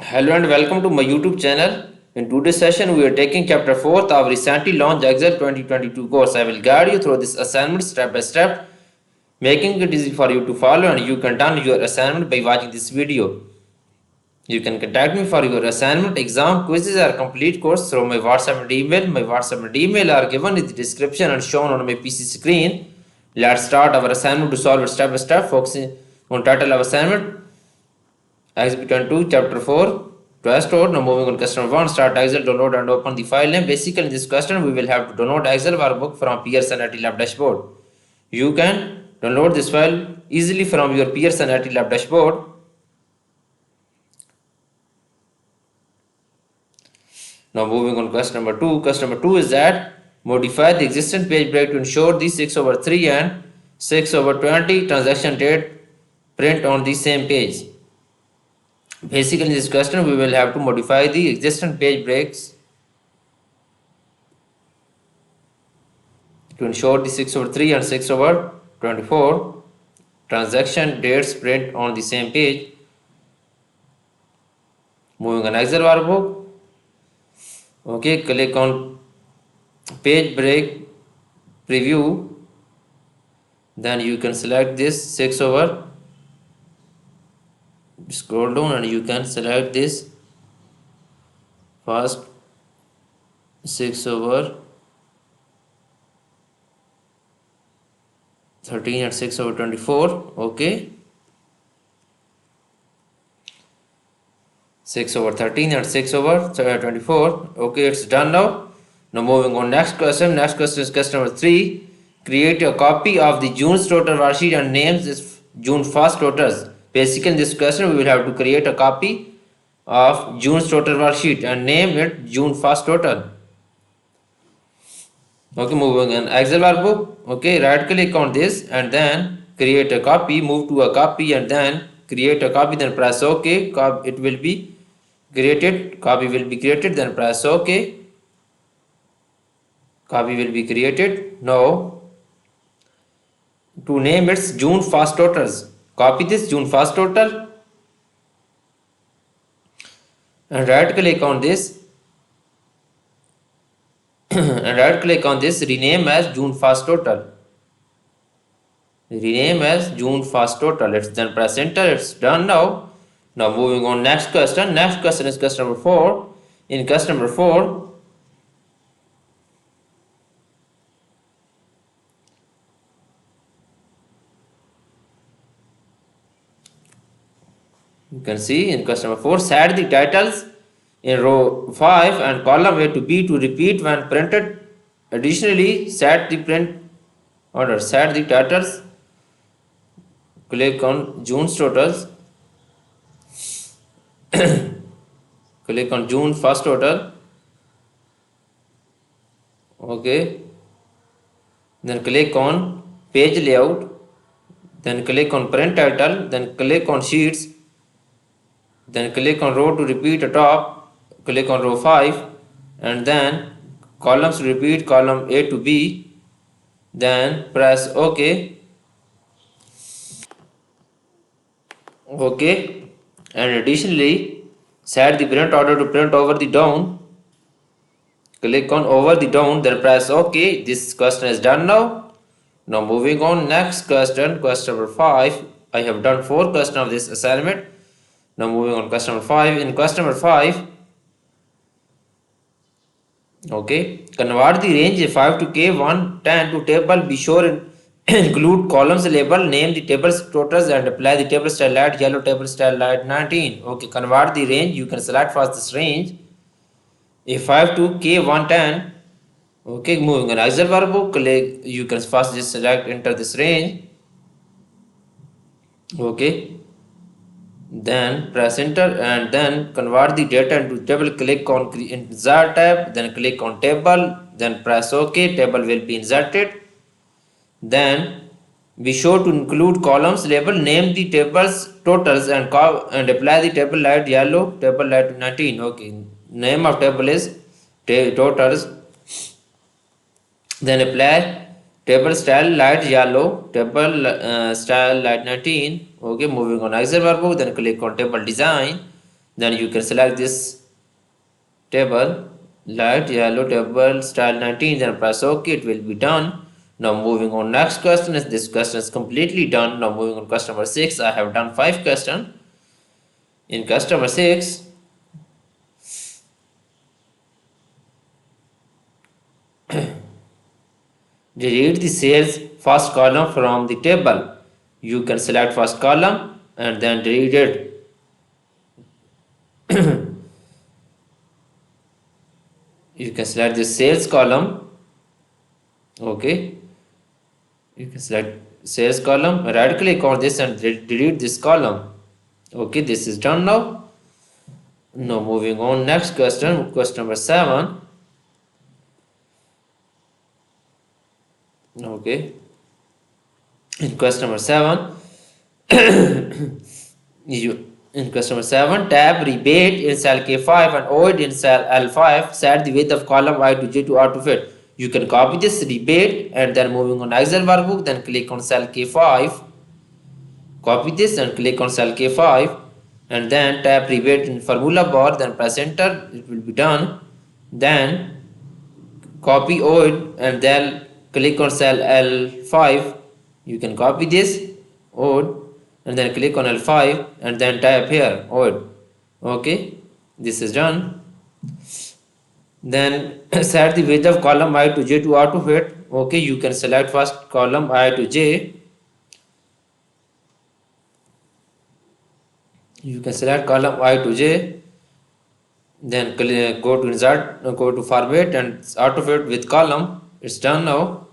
Hello and welcome to my YouTube channel. In today's session, we are taking chapter 4th of recently launched Excel 2022 course. I will guide you through this assignment step by step, making it easy for you to follow, and you can turn your assignment by watching this video. You can contact me for your assignment, exam, quizzes, or complete course through my WhatsApp and email. My WhatsApp and email are given in the description and shown on my PC screen. Let's start our assignment to solve it step by step, focusing on title of assignment. Exhibit 2, Chapter 4, to store. Now moving on question 1, start Excel, download and open the file name. Basically in this question, we will have to download Excel workbook from Pearson IT Lab dashboard. You can download this file easily from your Pearson IT Lab dashboard. Now moving on question number 2. Question number 2 is that modify the existing page break to ensure the 6/3 and 6/20 transaction date print on the same page. Basically in this question we will have to modify the existing page breaks to ensure the 6/3 and 6/24 transaction dates print on the same page. Moving on Excel workbook. Okay, click on page break preview, then you can select this 6/, scroll down and you can select this first 6/13 and 6/24. okay, 6/13 and 6/24. okay, it's done now. Now moving on next question. Next question is question number 3. Create a copy of the June's total worksheet and names this June 1st totals. Basically in this question we will have to create a copy of June's total worksheet and name it June 1st total. Okay, moving on Excel workbook. Okay, right click on this and then create a copy, move to a copy and then create a copy, then press OK. It will be created, copy will be created, then press OK. Copy will be created. Now to name it's June 1st totals, copy this June 1st total and right click on this and right click on this, rename as June 1st total. Rename as June 1st total. It's then press enter. It's done now. Now moving on next question. Next question is question number 4. In question number 4, you can see in question number 4, set the titles in row 5 and column A to B to repeat when printed. Additionally, set the print order. Set the titles. Click on June's totals. Click on June 1st total. Okay. Then click on page layout. Then click on print title. Then click on sheets. Then click on row to repeat atop. Click on row 5 and then columns to repeat column A to B. Then press OK. Okay, and additionally set the print order to print over the down. Click on over the down, then press OK. This question is done now. Now moving on next question, question number 5. I have done 4 questions of this assignment. Now moving on question number 5. In question number 5, okay, convert the range 5 to K 110 to table. Be sure in include columns label, name the tables totals and apply the table style light yellow, table style light 19. Okay, convert the range. You can select first this range A5 to K110. Okay, moving on Excel workbook, click, you can first just select enter this range. Okay, then press enter and then convert the data into table. Click on insert tab, then click on table, then press OK. Table will be inserted. Then be sure to include columns label, name the tables totals and apply the table light yellow, table light 19. Okay, name of table is totals. Then apply table style light yellow, table style light 19. Okay, moving on Excel workbook, then click on table design, Then you can select this table, light yellow table style 19, then press OK, it will be done. Now moving on next question, is this question is completely done. Now moving on customer 6, I have done 5 question. In customer 6, delete the sales first column from the table. You can select first column and then delete it. You can select the sales column. Okay, you can select sales column, right click on this and delete this column. Okay, this is done now. Now moving on next question, question number 7. Okay, in question number 7, you in customer 7, tab rebate in cell K5 and OID in cell L5, set the width of column I to J to R to fit. You can copy this rebate and then moving on Excel workbook, then click on cell K5, copy this and click on cell K5 and then tap rebate in formula bar, then press enter, it will be done. Then copy OID and then click on cell L5. You can copy this OID and then click on L5 and then type here OID. Okay, this is done. Then set the width of column I to J to R to fit. Okay, you can select first column I to J. You can select column I to J. Then go to insert, go to format and auto fit with column. It's done now.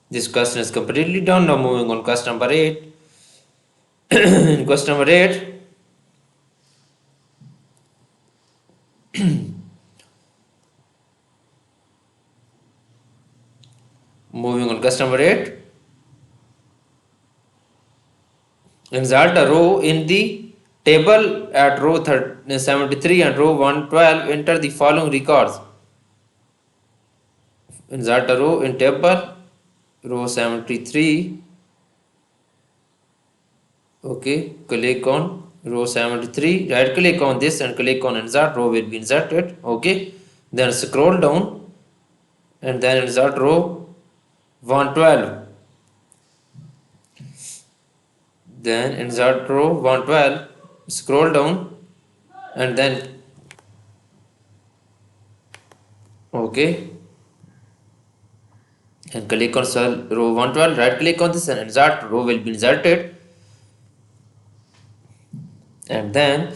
This question is completely done. Now moving on question number 8. In question number 8, moving on question number 8, insert a row in the table at row 73 and row 112. Enter the following records. Insert a row in table row 73. Okay, click on row 73, right click on this and click on insert, row will be inserted. Okay, then scroll down and then insert row 112. Then insert row 112, scroll down and then okay, and click on cell row 112, right click on this and insert, row will be inserted. And then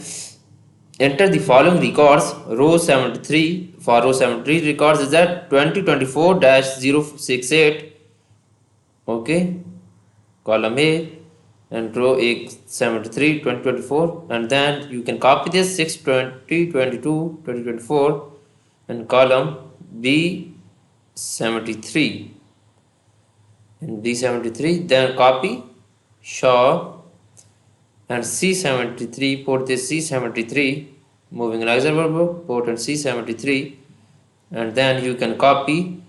enter the following records. Row 73, for row 73 records is that 2024-068. Okay, column A and row 73 2024, and then you can copy this 620 22 2024 and column B 73 and B73, then copy show and C73, put this C73, moving an Excel workbook, put and C73, and then you can copy,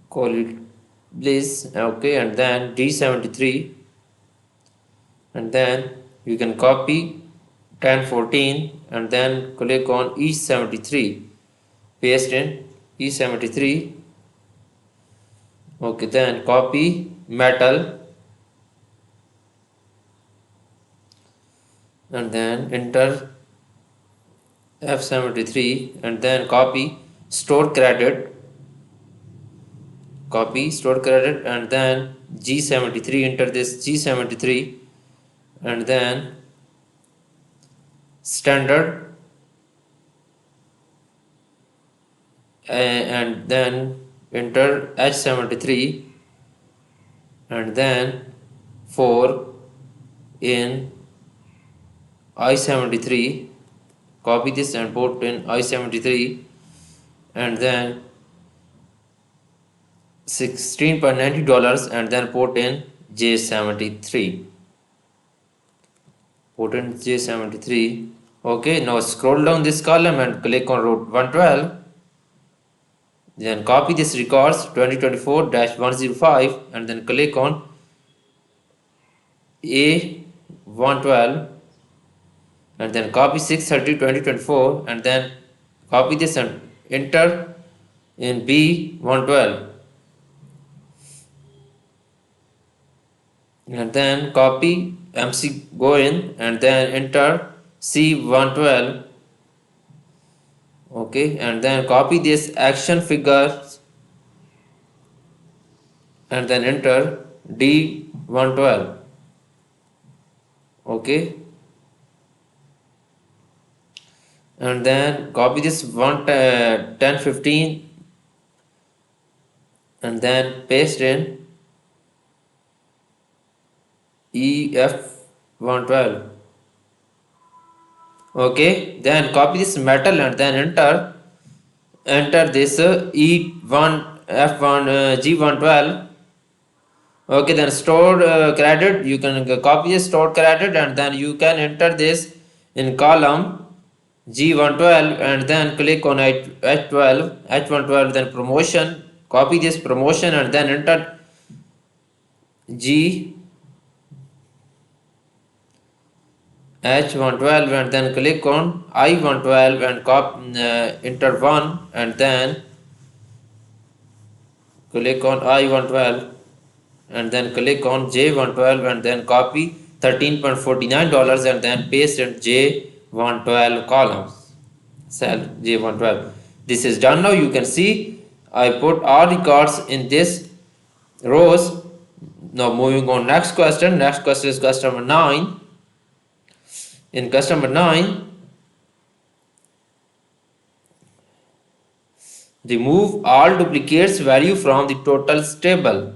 call it bliss, okay, and then D73, and then you can copy 1014 and then click on E73, paste in E73, okay, then copy metal and then enter F73 and then copy store credit, and then G73, enter this G73 and then standard and then enter H73 and then 4 in I73, copy this and put in I73 and then $16.90 and then put in J73, put in J73. Okay, now scroll down this column and click on row 112, Then copy this records 2024-105 and then click on A112 and then copy 6/30/2024 and then copy this and enter in B112 and then copy MC go in and then enter C112. Okay, and then copy this action figures and then enter D112. Okay, and then copy this 1015 and then paste in EF112. Okay, then copy this metal and then enter this E1 F1 G112. Okay, then stored credit, you can copy this stored credit and then you can enter this in column G112 and then click on H12, then promotion, copy this promotion and then enter G H112 and then click on I112 and enter 1 and then click on I112 and then click on J112 and then copy $13.49 and then paste in J112 columns cell J112. This is done now. You can see I put all records in this rows. Now moving on next question. Next question is question number 9. In question number 9, remove all duplicates value from the totals table.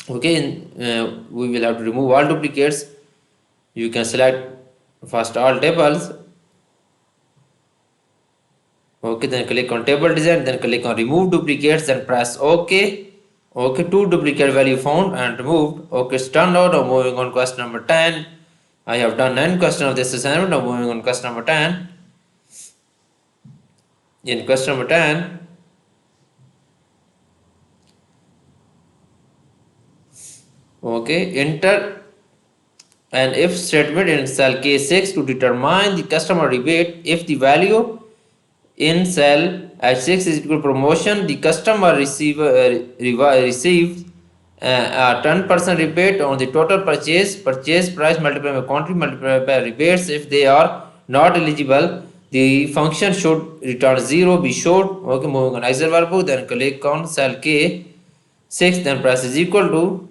Okay, we will have to remove all duplicates. You can select first all tables. Okay, then click on table design, then click on remove duplicates, then press OK. Okay, 2 duplicate value found and removed. Okay, it's done now. Now moving on question number 10. I have done 9 questions of this assignment. Now moving on question number 10. In question number 10, okay, enter an if statement in cell K6 to determine the customer rebate. If the value in cell H6 is equal to promotion, the customer receives a 10% rebate on the total purchase price multiplied by quantity multiplied by rebates. If they are not eligible, the function should return 0, be short. Okay, moving on Excel workbook, then click on cell K6, then press is equal to,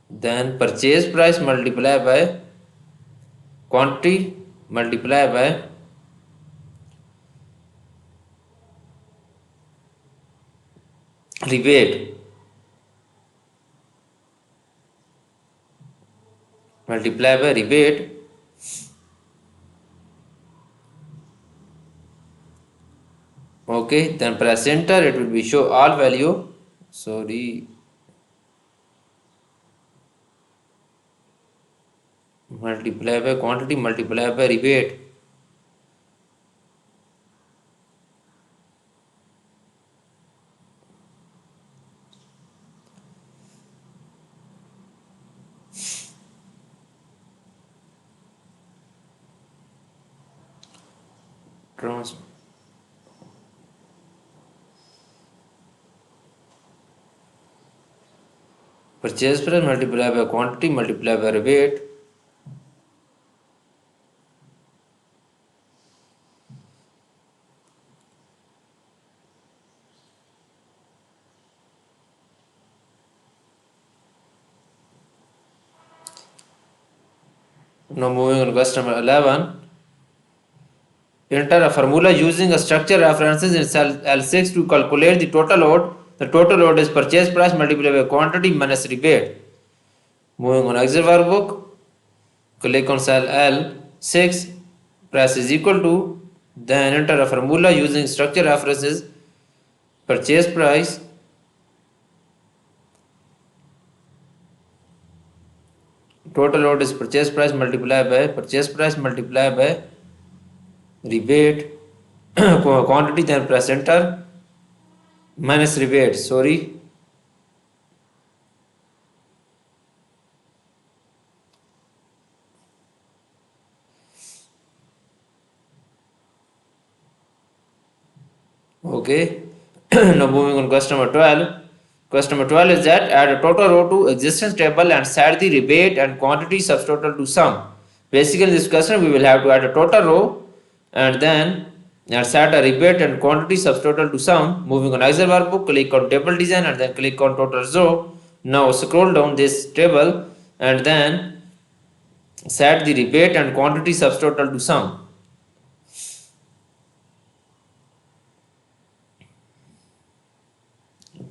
then purchase price multiplied by quantity multiplied by rebate multiplied by rebate. Okay, then press enter. It will be show all value. Sorry, multiply by quantity multiplied by rebate. Purchase price multiplied by quantity multiplied by rebate. Now moving on question number 11. Enter a formula using a structure references in cell L6 to calculate the total load. The total load is purchase price multiplied by quantity minus rebate. Moving on Excel workbook, click on cell L6, press is equal to, then enter a formula using structure references, purchase price total load is purchase price multiplied by rebate quantity, then press enter, minus rebate, sorry. Okay. Now moving on customer 12. Customer 12 is that add a total row to existence table and set the rebate and quantity subtotal to sum. Basically, in this question, we will have to add a total row and then set a rebate and quantity subtotal to sum. Moving on Excel workbook, click on table design and then click on total row. Now scroll down this table and then set the rebate and quantity subtotal to sum.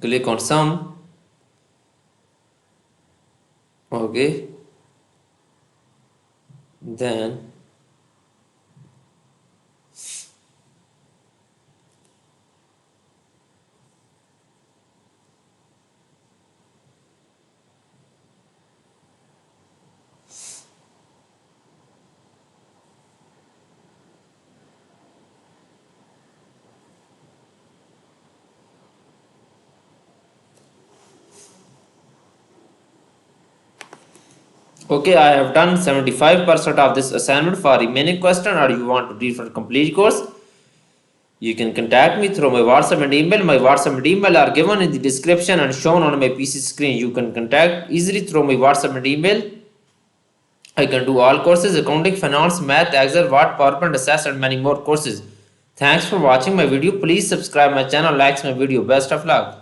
Click on sum. Okay, then okay, I have done 75% of this assignment. For remaining question or you want to read for complete course, you can contact me through my WhatsApp and email. My WhatsApp and email are given in the description and shown on my PC screen. You can contact easily through my WhatsApp and email. I can do all courses, accounting, finance, math, Excel, Word, PowerPoint, Access and many more courses. Thanks for watching my video. Please subscribe my channel, like my video. Best of luck.